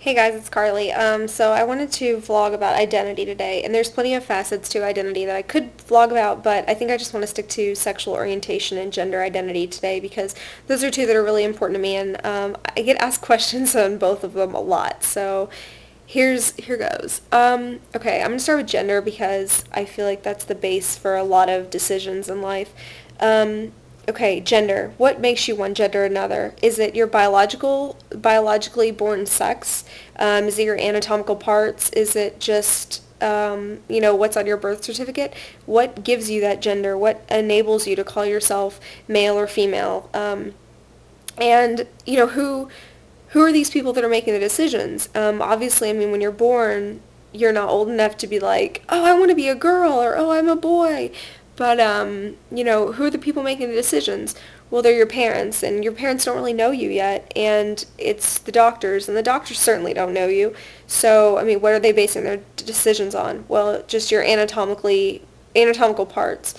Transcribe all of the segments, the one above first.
Hey guys, it's Carly. So I wanted to vlog about identity today, and there's plenty of facets to identity that I could vlog about, but I think I just want to stick to sexual orientation and gender identity today because those are two that are really important to me, and I get asked questions on both of them a lot. So here goes. Okay, I'm gonna start with gender because I feel like that's the base for a lot of decisions in life. Um, okay, gender. What makes you one gender or another? Is it your biologically born sex? Is it your anatomical parts? Is it just what's on your birth certificate? What gives you that gender? What enables you to call yourself male or female? And who are these people that are making the decisions? Obviously, I mean, when you're born, you're not old enough to be like, oh, I want to be a girl or oh, I'm a boy. But who are the people making the decisions? Well, they're your parents, and your parents don't really know you yet, and it's the doctors, and the doctors certainly don't know you. So, I mean, what are they basing their decisions on? Well, just your anatomical parts.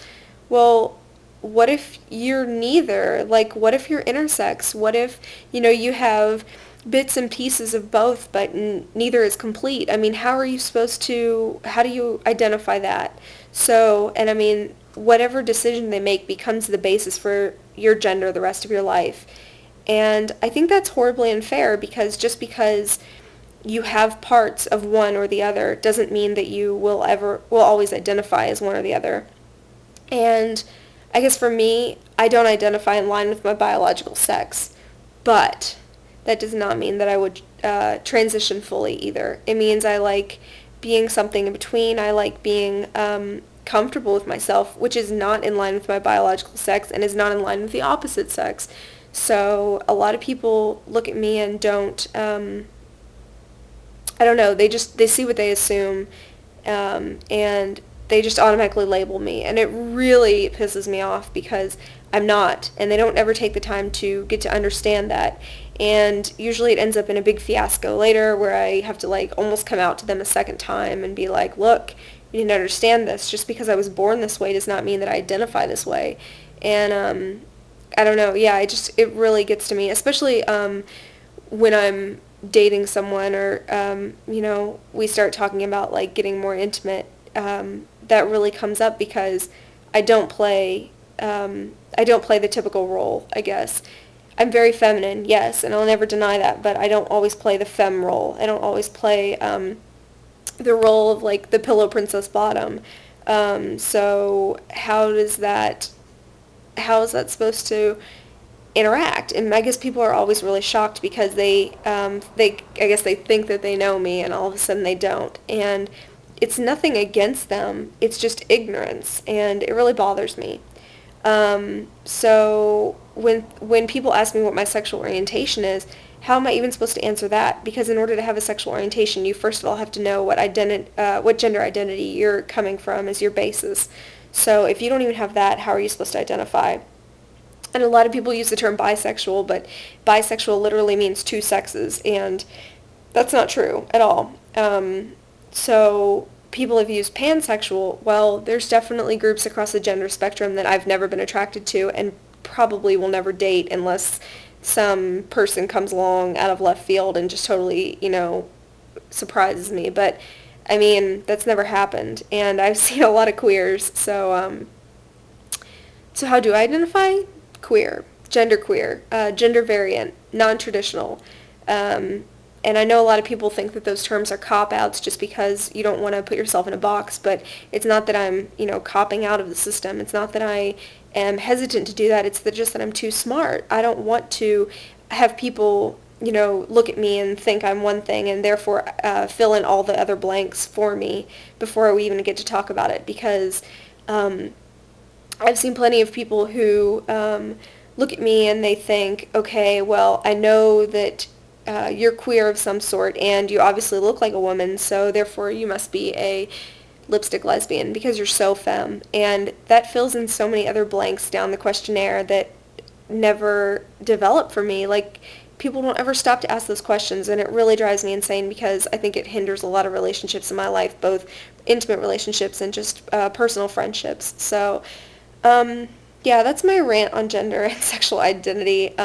Well, what if you're neither? Like, what if you're intersex? What if, you have bits and pieces of both, but neither is complete? I mean, how do you identify that? So, and I mean, whatever decision they make becomes the basis for your gender the rest of your life. And I think that's horribly unfair because just because you have parts of one or the other doesn't mean that you will always identify as one or the other. And I guess for me, I don't identify in line with my biological sex, but that does not mean that I would transition fully either. It means I like being something in between. I like being comfortable with myself, which is not in line with my biological sex and is not in line with the opposite sex. So a lot of people look at me and don't, I don't know, they see what they assume, and they just automatically label me, and it really pisses me off because I'm not, and they don't ever take the time to get to understand that, and usually it ends up in a big fiasco later where I have to like almost come out to them a second time and be like, look, you didn't understand this. Just because I was born this way does not mean that I identify this way, and I don't know, yeah, it really gets to me, especially when I'm dating someone or we start talking about like getting more intimate. That really comes up because I don't play I don't play the typical role, I guess. I'm very feminine, yes, and I'll never deny that, but I don't always play the femme role. I don't always play the role of like the pillow princess bottom. So how is that supposed to interact? And I guess people are always really shocked because I guess they think that they know me and all of a sudden they don't. And it's nothing against them. It's just ignorance, and it really bothers me. So when people ask me what my sexual orientation is, how am I even supposed to answer that? Because in order to have a sexual orientation, you first of all have to know what gender identity you're coming from as your basis. So if you don't even have that, how are you supposed to identify? And a lot of people use the term bisexual, but bisexual literally means two sexes, and that's not true at all. So people have used pansexual. Well, there's definitely groups across the gender spectrum that I've never been attracted to and probably will never date unless some person comes along out of left field and just totally, surprises me. But I mean, that's never happened, and I've seen a lot of queers. So how do I identify? Queer, genderqueer, gender variant, non-traditional. And I know a lot of people think that those terms are cop-outs just because you don't want to put yourself in a box, but it's not that I'm, copping out of the system. It's not that I am hesitant to do that. It's just that I'm too smart. I don't want to have people, look at me and think I'm one thing and therefore fill in all the other blanks for me before we even get to talk about it because I've seen plenty of people who look at me and they think, okay, well, I know that you're queer of some sort and you obviously look like a woman, so therefore you must be a lipstick lesbian because you're so femme. And that fills in so many other blanks down the questionnaire that never develop for me. Like, people don't ever stop to ask those questions, and it really drives me insane because I think it hinders a lot of relationships in my life, both intimate relationships and just personal friendships. So, yeah, that's my rant on gender and sexual identity.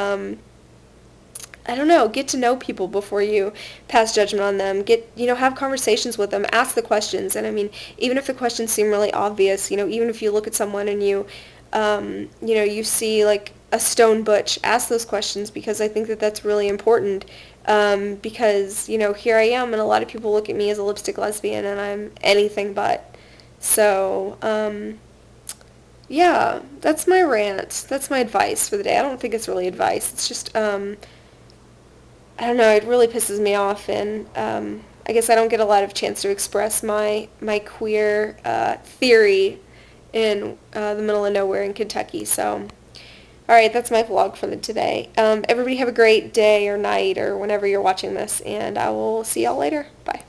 I don't know, get to know people before you pass judgment on them. Have conversations with them, ask the questions. And I mean, even if the questions seem really obvious, even if you look at someone and you see like a stone butch, ask those questions because I think that that's really important. Because, here I am and a lot of people look at me as a lipstick lesbian and I'm anything but. So, yeah, that's my rant. That's my advice for the day. I don't think it's really advice. It's just, I don't know, it really pisses me off, and I guess I don't get a lot of chance to express my queer theory in the middle of nowhere in Kentucky. So, all right, that's my vlog for today. Everybody have a great day or night or whenever you're watching this, and I will see y'all later. Bye.